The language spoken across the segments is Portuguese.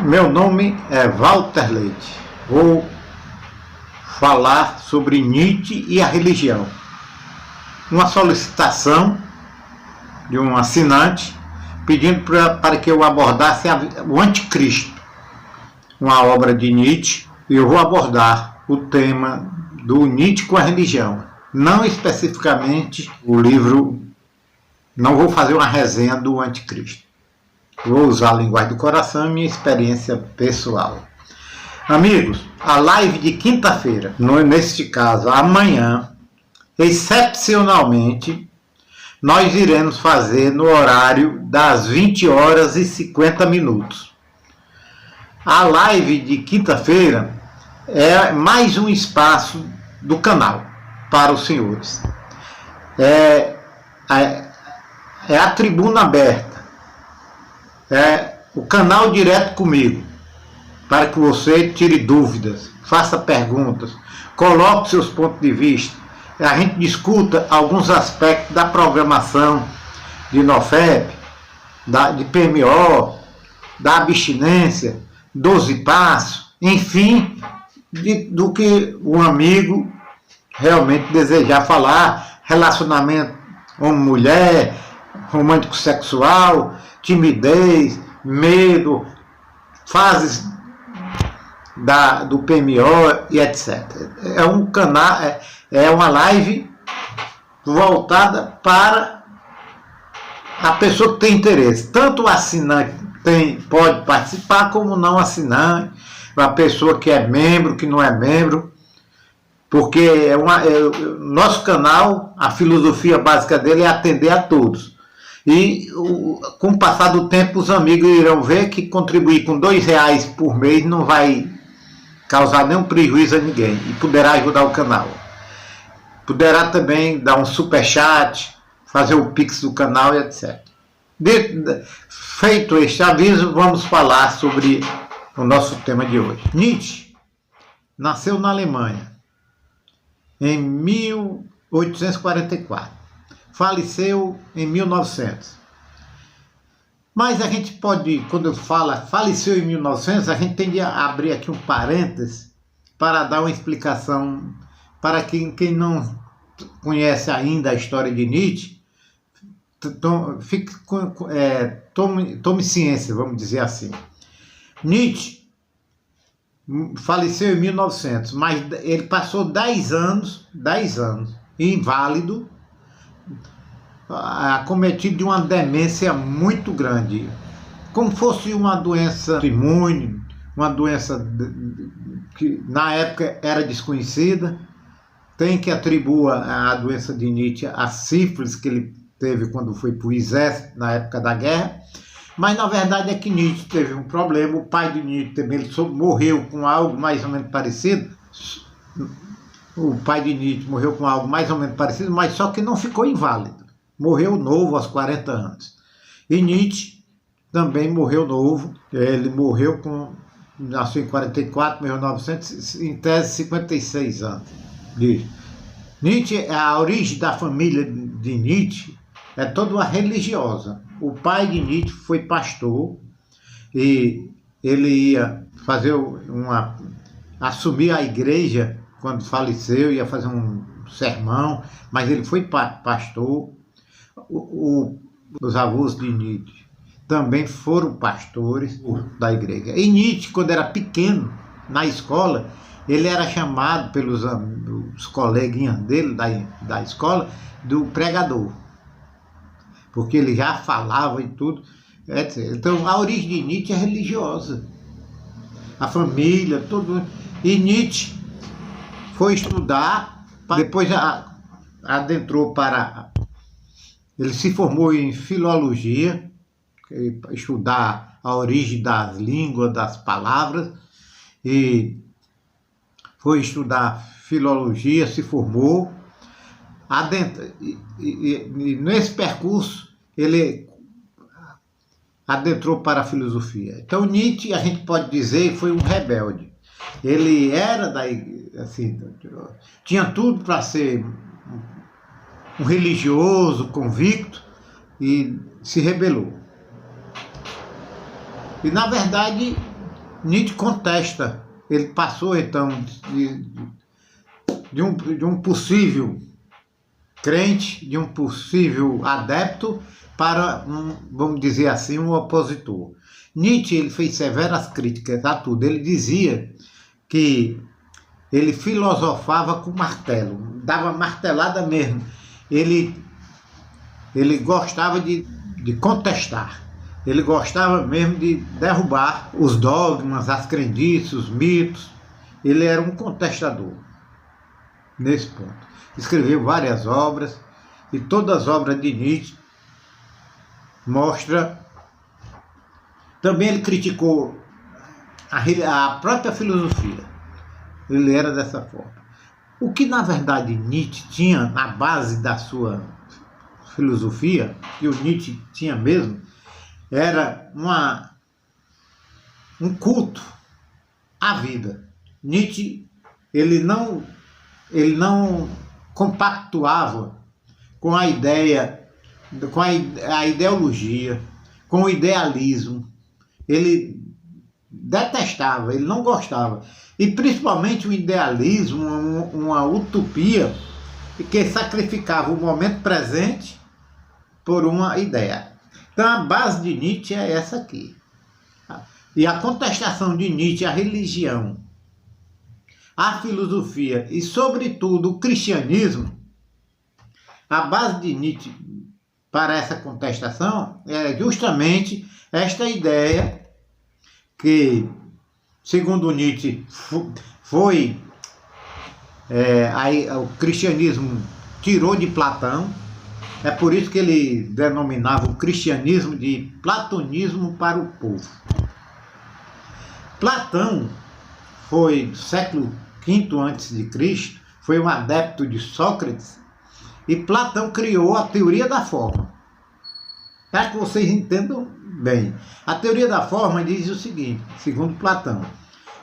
Meu nome é Walter Leite. Vou falar sobre Nietzsche e a religião. Uma solicitação de um assinante pedindo para que eu abordasse o Anticristo, uma obra de Nietzsche, e eu vou abordar o tema do Nietzsche com a religião. Não especificamente o livro, não vou fazer uma resenha do Anticristo. Vou usar a linguagem do coração e minha experiência pessoal. Amigos, a live de quinta-feira, neste caso amanhã, excepcionalmente, nós iremos fazer no horário das 20 horas e 50 minutos. A live de quinta-feira é mais um espaço do canal para os senhores. É a tribuna aberta. É o canal direto comigo, para que você tire dúvidas, faça perguntas, coloque seus pontos de vista. A gente discuta alguns aspectos da programação de NoFap, de PMO, da abstinência, 12 passos, enfim, do que o amigo realmente desejar falar, relacionamento homem-mulher, romântico sexual, timidez, medo, fases do PMO e etc. É um canal, é uma live voltada para a pessoa que tem interesse. Tanto o assinante pode participar, como não assinante, a pessoa que é membro, que não é membro, porque nosso canal, a filosofia básica dele é atender a todos. E com o passar do tempo os amigos irão ver que contribuir com R$2 por mês não vai causar nenhum prejuízo a ninguém e poderá ajudar o canal. Poderá também dar um superchat, fazer o pix do canal e etc. Feito este aviso, vamos falar sobre o nosso tema de hoje. Nietzsche nasceu na Alemanha em 1844. Faleceu em 1900. Mas a gente pode, quando fala faleceu em 1900, a gente tem de abrir aqui um parênteses para dar uma explicação para quem não conhece ainda a história de Nietzsche. Tome ciência, vamos dizer assim. Nietzsche faleceu em 1900, mas ele passou 10 anos inválido, acometido de uma demência muito grande, como fosse uma doença imune, uma doença que na época era desconhecida. Tem que atribuir a doença de Nietzsche à sífilis que ele teve quando foi para o exército na época da guerra, mas na verdade é que Nietzsche teve um problema. O pai de Nietzsche também morreu com algo mais ou menos parecido. O pai de Nietzsche morreu com algo mais ou menos parecido, mas só que não ficou inválido. Morreu novo, aos 40 anos. E Nietzsche também morreu novo. Ele nasceu em 44, morreu em 1900, em tese 56 anos. Nietzsche, a origem da família de Nietzsche é toda uma religiosa. O pai de Nietzsche foi pastor e ele ia assumir a igreja quando faleceu, ia fazer um sermão, mas ele foi pastor. Os avós de Nietzsche também foram pastores da igreja. E Nietzsche, quando era pequeno, na escola, ele era chamado pelos coleguinhas dele da escola do pregador, porque ele já falava e tudo, etc. Então a origem de Nietzsche é religiosa, a família, tudo. E Nietzsche foi estudar, depois adentrou ele se formou em filologia, estudar a origem das línguas, das palavras, e foi estudar filologia, se formou. E nesse percurso ele adentrou para a filosofia. Então Nietzsche, a gente pode dizer, foi um rebelde. Ele era tinha tudo para ser um religioso convicto e se rebelou. E na verdade Nietzsche contesta, ele passou então de um possível crente, de um possível adepto, para vamos dizer assim, um opositor. Nietzsche ele fez severas críticas a tudo. Ele dizia que ele filosofava com martelo, dava martelada mesmo. Ele gostava de contestar. Ele gostava mesmo de derrubar os dogmas, as crendices, os mitos. Ele era um contestador nesse ponto. Escreveu várias obras, e todas as obras de Nietzsche mostram. Também ele criticou a própria filosofia. Ele era dessa forma. O que na verdade Nietzsche tinha na base da sua filosofia, que o Nietzsche tinha mesmo, era um culto à vida. Nietzsche ele não compactuava com a ideia, com a ideologia, com o idealismo. Ele detestava, ele não gostava. E principalmente o idealismo, uma utopia que sacrificava o momento presente por uma ideia. Então a base de Nietzsche é essa aqui. E a contestação de Nietzsche à religião, à filosofia e, sobretudo, o cristianismo, a base de Nietzsche para essa contestação é justamente esta ideia que, segundo Nietzsche, o cristianismo tirou de Platão. É por isso que ele denominava o cristianismo de platonismo para o povo. Platão foi do século V a.C., foi um adepto de Sócrates, e Platão criou a teoria da forma. Para que vocês entendam bem. A teoria da forma diz o seguinte, segundo Platão,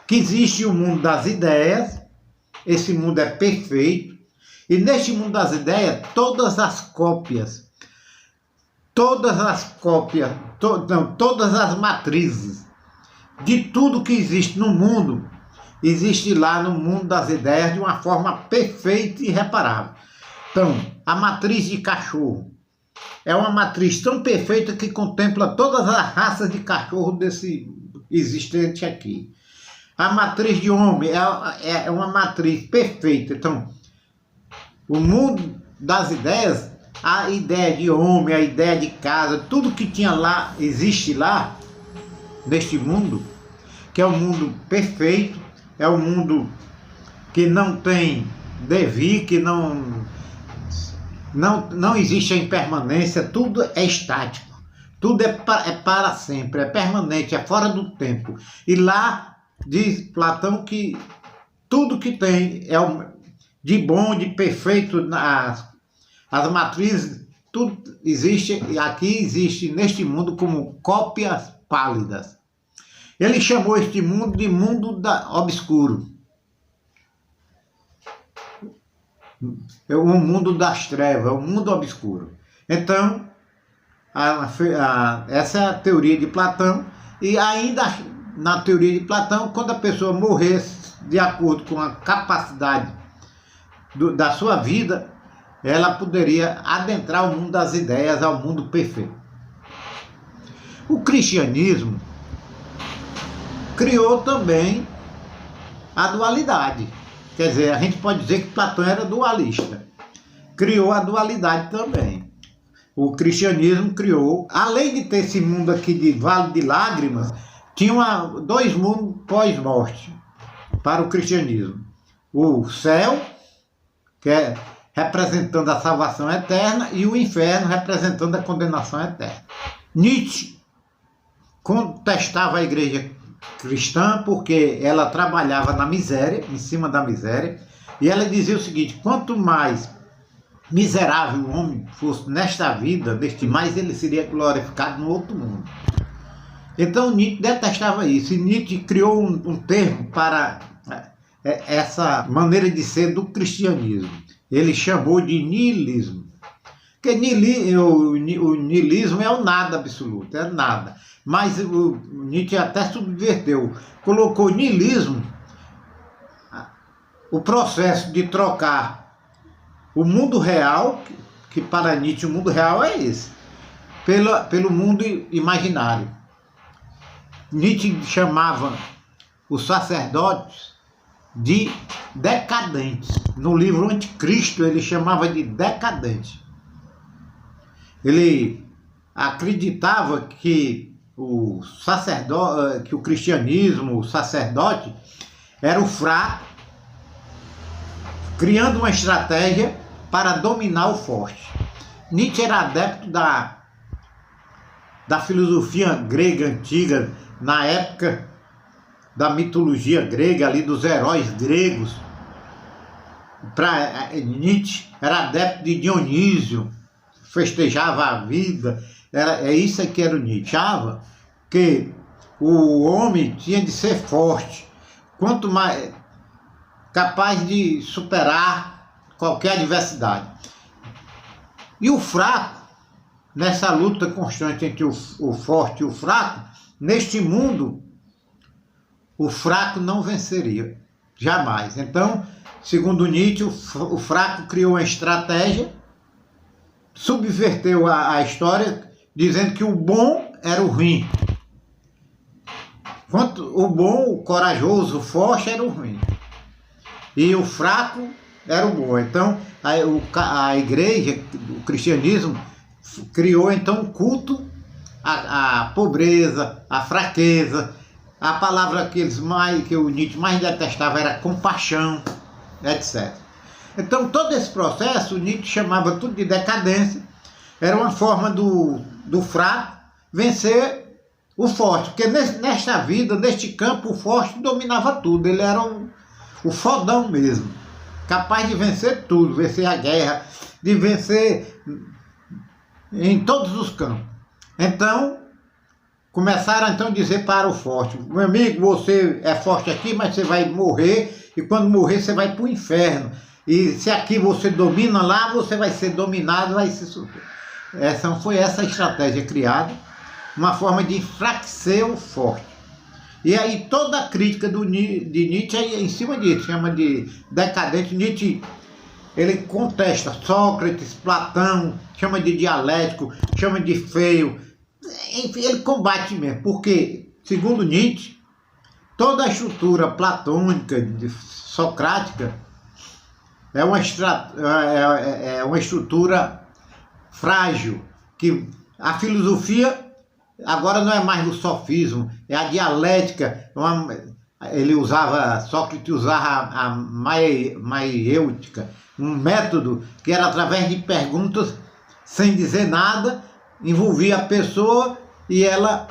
que existe o mundo das ideias, esse mundo é perfeito, e neste mundo das ideias, todas as matrizes de tudo que existe no mundo, existe lá no mundo das ideias de uma forma perfeita e irreparável. Então, a matriz de cachorro é uma matriz tão perfeita que contempla todas as raças de cachorro desse existente aqui. A matriz de homem é uma matriz perfeita. Então, o mundo das ideias, a ideia de homem, a ideia de casa, tudo que tinha lá, existe lá, neste mundo, que é um mundo perfeito, é um mundo que não tem devir, que não existe a impermanência, tudo é estático, tudo é para sempre, é permanente, é fora do tempo. E lá diz Platão que tudo que tem de bom, de perfeito, as matrizes, tudo existe, e aqui existe neste mundo como cópias pálidas. Ele chamou este mundo de mundo obscuro. É o mundo das trevas, o mundo obscuro. Então, essa é a teoria de Platão, e ainda na teoria de Platão, quando a pessoa morresse de acordo com a capacidade da sua vida, ela poderia adentrar o mundo das ideias, ao mundo perfeito. O cristianismo criou também a dualidade. Quer dizer, a gente pode dizer que Platão era dualista. Criou a dualidade também. O cristianismo criou, além de ter esse mundo aqui de vale de lágrimas, tinha dois mundos pós-morte para o cristianismo. O céu, que é representando a salvação eterna, e o inferno, representando a condenação eterna. Nietzsche contestava a igreja cristã porque ela trabalhava na miséria, em cima da miséria, e ela dizia o seguinte: quanto mais miserável o homem fosse nesta vida, mais ele seria glorificado no outro mundo. Então Nietzsche detestava isso, e Nietzsche criou um termo para essa maneira de ser do cristianismo. Ele chamou de niilismo. Porque o niilismo é o nada absoluto, é nada. Mas o Nietzsche até subverteu, colocou niilismo, o processo de trocar o mundo real, que para Nietzsche o mundo real é esse, pelo mundo imaginário. Nietzsche chamava os sacerdotes de decadentes. No livro Anticristo ele chamava de decadente. Ele acreditava que o sacerdote, que o cristianismo, o sacerdote, era o fraco, criando uma estratégia para dominar o forte. Nietzsche era adepto da filosofia grega antiga, na época da mitologia grega, ali dos heróis gregos. Nietzsche era adepto de Dionísio, festejava a vida. É isso que era o Nietzsche. Achava que o homem tinha de ser forte, quanto mais capaz de superar qualquer adversidade. E o fraco, nessa luta constante entre o forte e o fraco, neste mundo, o fraco não venceria, jamais. Então, segundo Nietzsche, o fraco criou uma estratégia, subverteu a história, dizendo que o bom era o ruim. Enquanto o bom, o corajoso, o forte era o ruim. E o fraco era o bom. Então, a igreja, o cristianismo, criou então um culto à pobreza, à fraqueza. A palavra que o Nietzsche mais detestava era compaixão, etc. Então, todo esse processo, o Nietzsche chamava tudo de decadência. Era uma forma do fraco vencer o forte. Porque nesta vida, neste campo, o forte dominava tudo. Ele era o fodão mesmo. Capaz de vencer tudo, vencer a guerra, de vencer em todos os campos. Então, começaram então a dizer para o forte: meu amigo, você é forte aqui, mas você vai morrer, e quando morrer você vai para o inferno. E se aqui você domina, lá você vai ser dominado, vai se sofrer. Foi essa a estratégia criada, uma forma de enfraquecer o forte. E aí toda a crítica de Nietzsche é em cima disso, chama de decadente. Nietzsche, ele contesta Sócrates, Platão, chama de dialético, chama de feio. Enfim, ele combate mesmo, porque, segundo Nietzsche, toda a estrutura platônica, socrática, é uma estrutura frágil, que a filosofia agora não é mais o sofismo, é a dialética. Sócrates usava a maiêutica, um método que era através de perguntas sem dizer nada, envolvia a pessoa e ela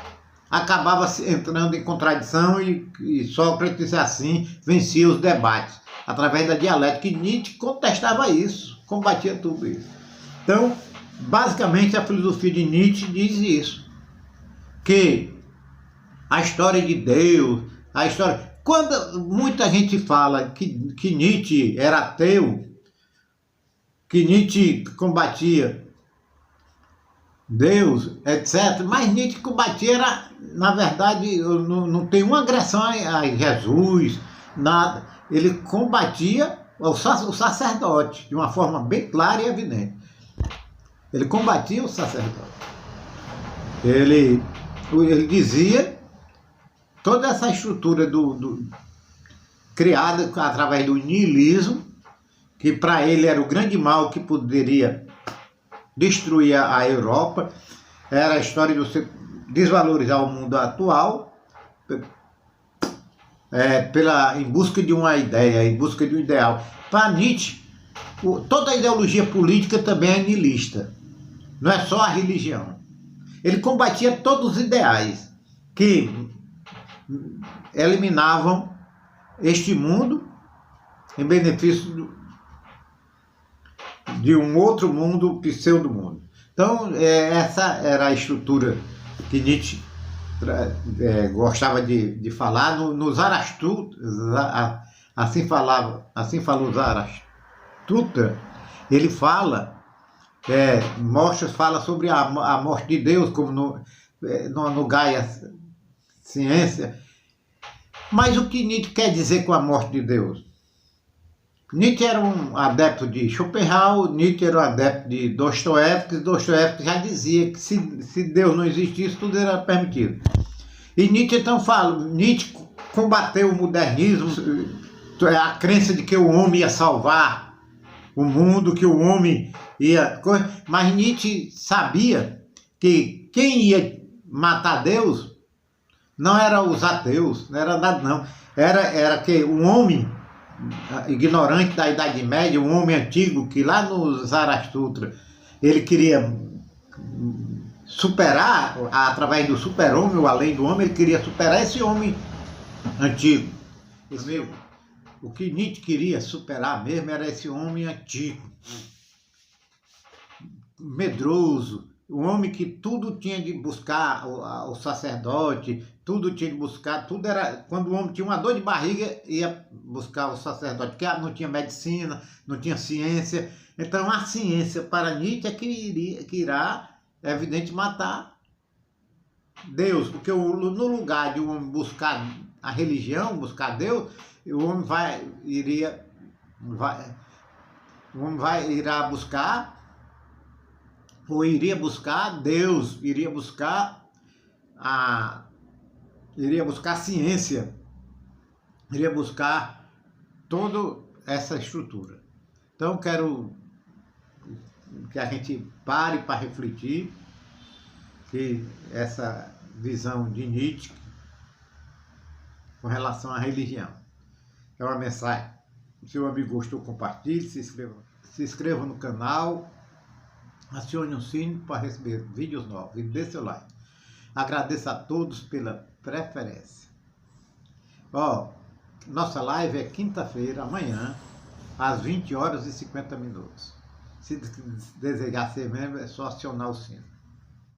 acabava entrando em contradição, e Sócrates assim vencia os debates, através da dialética. E Nietzsche contestava isso, combatia tudo isso. Então, basicamente, a filosofia de Nietzsche diz isso, que a história de Deus, quando muita gente fala que Nietzsche era ateu, que Nietzsche combatia Deus, etc., mas Nietzsche combatia, na verdade, não tem uma agressão a Jesus, nada. Ele combatia o sacerdote de uma forma bem clara e evidente. Ele combatia o sacerdote. Ele dizia toda essa estrutura criada através do niilismo, que para ele era o grande mal que poderia destruir a Europa, era a história de você desvalorizar o mundo atual em busca de uma ideia, em busca de um ideal. Para Nietzsche, toda a ideologia política também é niilista, não é só a religião. Ele combatia todos os ideais que eliminavam este mundo em benefício de um outro mundo, pseudo-mundo. Então, essa era a estrutura que Nietzsche gostava de falar. No Zarastutra, assim falou Zarastutra, ele fala fala sobre a morte de Deus, como no Gaia Ciência. Mas o que Nietzsche quer dizer com a morte de Deus? Nietzsche era um adepto de Schopenhauer, Nietzsche era um adepto de Dostoiévski. Dostoiévski já dizia que se Deus não existisse, tudo era permitido. E Nietzsche então fala, Nietzsche combateu o modernismo, a crença de que o homem ia salvar o mundo, que o homem ia... Mas Nietzsche sabia que quem ia matar Deus não eram os ateus, não era nada não. Era que o homem ignorante da Idade Média, um homem antigo que lá no Zaratustra ele queria superar, através do super-homem, ou além do homem, ele queria superar esse homem antigo. O que Nietzsche queria superar mesmo era esse homem antigo, medroso, o homem que tudo tinha de buscar, o sacerdote, tudo tinha de buscar, tudo era, quando o homem tinha uma dor de barriga, ia buscar o sacerdote, porque não tinha medicina, não tinha ciência. Então a ciência para Nietzsche é que irá, é evidente, matar Deus, porque no lugar de um homem buscar a religião, buscar Deus, o homem irá buscar, ou iria buscar Deus, iria buscar a ciência, iria buscar toda essa estrutura. Então quero que a gente pare para refletir que essa visão de Nietzsche com relação à religião é uma mensagem. Se o seu amigo gostou, compartilhe, se inscreva no canal, acione o sino para receber vídeos novos e dê seu like. Agradeço a todos pela preferência. Nossa live é quinta-feira, amanhã, às 20 horas e 50 minutos. Se desejar ser membro, é só acionar o sino.